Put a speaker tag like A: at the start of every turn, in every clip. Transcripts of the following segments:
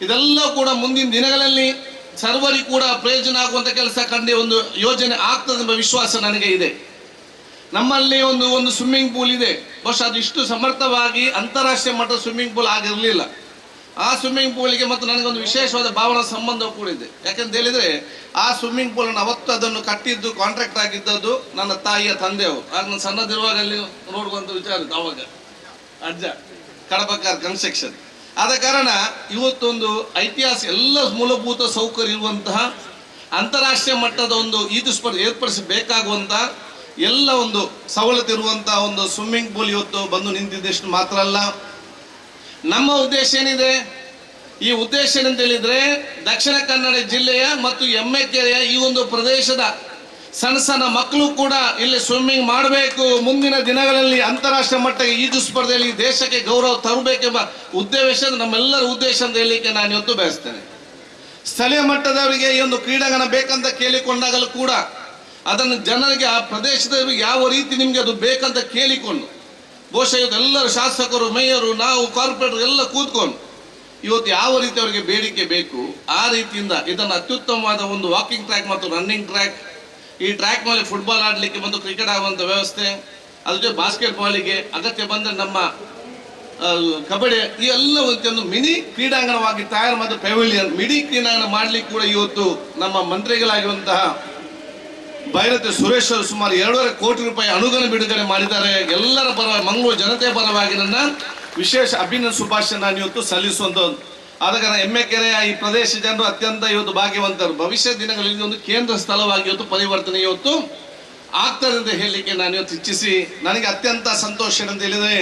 A: ಇದೆಲ್ಲ ಕೂಡ ಮುಂದಿನ ದಿನಗಳಲ್ಲಿ ಸರ್ವರಿಗೂ ಕೂಡ ಪ್ರಯೋಜನ ಆಗುವಂತ ಕೆಲಸ ಕಂಡು ಒಂದು ಯೋಜನೆ ಆಗ್ತದೆ ಎಂಬ ವಿಶ್ವಾಸ ನನಗೆ ಇದೆ. ನಮ್ಮಲ್ಲಿ ಒಂದು ಸ್ವಿಮ್ಮಿಂಗ್ ಪೂಲ್ ಇದೆ, ಬಹುಶಃ ಅದು ಇಷ್ಟು ಸಮರ್ಥವಾಗಿ ಅಂತಾರಾಷ್ಟ್ರೀಯ ಮಟ್ಟದ ಸ್ವಿಮ್ಮಿಂಗ್ ಪೂಲ್ ಆಗಿರಲಿಲ್ಲ. ಆ ಸ್ವಿಮ್ಮಿಂಗ್ ಪೂಲ್ಗೆ ಮತ್ತು ನನಗೊಂದು ವಿಶೇಷವಾದ ಭಾವನಾ ಸಂಬಂಧ ಕೂಡ ಇದೆ. ಯಾಕಂತ ಹೇಳಿದ್ರೆ ಆ ಸ್ವಿಮ್ಮಿಂಗ್ ಪೂಲ್ ಅವತ್ತು ಅದನ್ನು ಕಟ್ಟಿದ್ದು ಕಾಂಟ್ರಾಕ್ಟ್ ಆಗಿದ್ದದ್ದು ನನ್ನ ತಾಯಿಯ ತಂದೆಯವರು. ಆಗ ನಾನು ಸಣ್ಣದಿರುವಾಗ ಅಲ್ಲಿ ನೋಡುವಂತ ವಿಚಾರ ಇತ್ತು ಅವಾಗ ಅಜ್ಜ ಕಡಬಕಾರ್ ಕನ್ಸ್ಟ್ರಕ್ಷನ್. ಆದ ಕಾರಣ ಇವತ್ತೊಂದು ಐತಿಹಾಸಿಕ ಎಲ್ಲ ಮೂಲಭೂತ ಸೌಕರ್ಯ ಇರುವಂತಹ ಅಂತಾರಾಷ್ಟ್ರೀಯ ಮಟ್ಟದ ಒಂದು ಈಜು ಸ್ಪರ್ಧೆ ಏರ್ಪಡಿಸಬೇಕಾಗುವಂತಹ ಎಲ್ಲ ಒಂದು ಸವಲತ್ತು ಇರುವಂತಹ ಒಂದು ಸ್ವಿಮ್ಮಿಂಗ್ ಪೂಲ್ ಇವತ್ತು ಬಂದು ನಿಂತಿದ್ದಷ್ಟು ಮಾತ್ರ ಅಲ್ಲ, ನಮ್ಮ ಉದ್ದೇಶ ಏನಿದೆ, ಈ ಉದ್ದೇಶ ಏನಂತ ಹೇಳಿದ್ರೆ ದಕ್ಷಿಣ ಕನ್ನಡ ಜಿಲ್ಲೆಯ ಮತ್ತು ಎಮ್ಮೆಕೆರೆಯ ಈ ಒಂದು ಪ್ರದೇಶದ ಸಣ್ಣ ಸಣ್ಣ ಮಕ್ಕಳು ಕೂಡ ಇಲ್ಲಿ ಸ್ವಿಮ್ಮಿಂಗ್ ಮಾಡಬೇಕು, ಮುಂದಿನ ದಿನಗಳಲ್ಲಿ ಅಂತಾರಾಷ್ಟ್ರೀಯ ಮಟ್ಟಕ್ಕೆ ಈಜು ಸ್ಪರ್ಧೆಯಲ್ಲಿ ದೇಶಕ್ಕೆ ಗೌರವ ತರಬೇಕೆಂಬ ಉದ್ದೇಶ ನಮ್ಮೆಲ್ಲರ ಉದ್ದೇಶ ಅಂತ ಹೇಳಲಿಕ್ಕೆ ನಾನು ಇವತ್ತು ಬಯಸ್ತೇನೆ. ಸ್ಥಳೀಯ ಮಟ್ಟದವರಿಗೆ ಈ ಒಂದು ಕ್ರೀಡಾಂಗಣ ಬೇಕಂತ ಕೇಳಿಕೊಂಡಾಗಲೂ ಕೂಡ ಅದನ್ನು ಜನರಿಗೆ ಆ ಪ್ರದೇಶದವರಿಗೆ ಯಾವ ರೀತಿ ನಿಮಗೆ ಅದು ಬೇಕಂತ ಕೇಳಿಕೊಂಡು ಬಹುಶಃ ಇವತ್ತು ಎಲ್ಲರೂ ಶಾಸಕರು, ಮೇಯರು, ನಾವು ಕಾರ್ಪೊರೇಟರ್ ಎಲ್ಲ ಕೂತ್ಕೊಂಡು ಇವತ್ತು ಯಾವ ರೀತಿ ಅವರಿಗೆ ಬೇಡಿಕೆ ಬೇಕು ಆ ರೀತಿಯಿಂದ ಇದನ್ನು ಅತ್ಯುತ್ತಮವಾದ ಒಂದು ವಾಕಿಂಗ್ ಟ್ರ್ಯಾಕ್ ಮತ್ತು ರನ್ನಿಂಗ್ ಟ್ರ್ಯಾಕ್, ಈ ಟ್ರ್ಯಾಕ್ ಮೇಲೆ ಫುಟ್ಬಾಲ್ ಆಡಲಿಕ್ಕೆ ಮತ್ತು ಕ್ರಿಕೆಟ್ ಆಗುವಂಥ ವ್ಯವಸ್ಥೆ, ಅದ್ರ ಜೊತೆ ಬಾಸ್ಕೆಟ್ ಬಾಲಿಗೆ ಅಗತ್ಯ ಬಂದರೆ ನಮ್ಮ ಕಬಡ್ಡಿ ಈ ಎಲ್ಲ ಒಂದು ಮಿನಿ ಕ್ರೀಡಾಂಗಣವಾಗಿ ತಯಾರು ಮತ್ತು ಪೆವಿಲಿಯನ್ ಮಿನಿ ಕ್ರೀಡಾಂಗಣ ಮಾಡಲಿಕ್ಕೆ ಕೂಡ ಇವತ್ತು ನಮ್ಮ ಮಂತ್ರಿಗಳಾಗಿರುವಂತಹ ಭೈರತಿ ಸುರೇಶ್ ಅವರು ಸುಮಾರು 2.5 ಕೋಟಿ ರೂಪಾಯಿ ಅನುದಾನ ಬಿಡುಗಡೆ ಮಾಡಿದ್ದಾರೆ. ಎಲ್ಲರ ಪರವಾಗಿ ಮಂಗಳೂರು ಜನತೆಯ ಪರವಾಗಿ ನನ್ನ ವಿಶೇಷ ಅಭಿನಂದನೆ ಶುಭಾಶಯ ನಾನು ಇವತ್ತು ಸಲ್ಲಿಸುವಂಥದ್ದು. ಆದ ಕಾರಣ ಎಮ್ಮೆಕೆರೆಯ ಈ ಪ್ರದೇಶ ಜನರು ಅತ್ಯಂತ ಇವತ್ತು ಭಾಗ್ಯವಂತರು. ಭವಿಷ್ಯ ದಿನಗಳಲ್ಲಿ ಒಂದು ಕೇಂದ್ರ ಸ್ಥಳವಾಗಿ ಇವತ್ತು ಪರಿವರ್ತನೆ ಇವತ್ತು ಆಗ್ತದೆ ಅಂತ ಹೇಳಲಿಕ್ಕೆ ನಾನು ಇವತ್ತು ಇಚ್ಛಿಸಿ ನನಗೆ ಅತ್ಯಂತ ಸಂತೋಷ ಅಂತ ಹೇಳಿದ್ರೆ,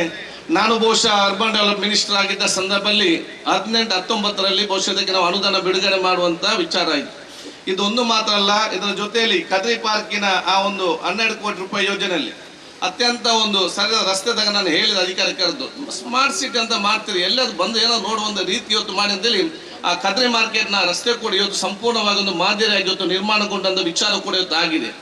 A: ನಾನು ಬಹುಶಃ ಅರ್ಬನ್ ಡೆವಲಪ್ ಮಿನಿಸ್ಟರ್ ಆಗಿದ್ದ ಸಂದರ್ಭದಲ್ಲಿ 18-19ರಲ್ಲಿ ಬಹುಶಃ ಇದಕ್ಕೆ ನಾವು ಅನುದಾನ ಬಿಡುಗಡೆ ಮಾಡುವಂತ ವಿಚಾರ ಆಯಿತು. ಇದೊಂದು ಮಾತ್ರ ಅಲ್ಲ, ಇದರ ಜೊತೆಯಲ್ಲಿ ಕದ್ರಿ ಪಾರ್ಕಿನ ಆ ಒಂದು 12 ಕೋಟಿ ರೂಪಾಯಿ ಯೋಜನೆಯಲ್ಲಿ ಅತ್ಯಂತ ಒಂದು ಸರಿಯಾದ ರಸ್ತೆ ತಗ ನಾನು ಹೇಳಿದ ಅಧಿಕಾರಿ ಕರೆದು ಸ್ಮಾರ್ಟ್ ಸಿಟಿ ಅಂತ ಮಾಡ್ತೀರಿ, ಎಲ್ಲರೂ ಬಂದು ಏನೋ ನೋಡುವಂಥ ರೀತಿ ಇವತ್ತು ಮಾಡಿ ಅಂತೇಳಿ ಆ ಕದ್ರಿ ಮಾರ್ಕೆಟ್ನ ರಸ್ತೆ ಕೂಡ ಇವತ್ತು ಸಂಪೂರ್ಣವಾಗಿ ಒಂದು ಮಾದರಿಯಾಗಿ ಇವತ್ತು ನಿರ್ಮಾಣಗೊಂಡಂಥ ವಿಚಾರ ಕೂಡ ಇವತ್ತು ಆಗಿದೆ.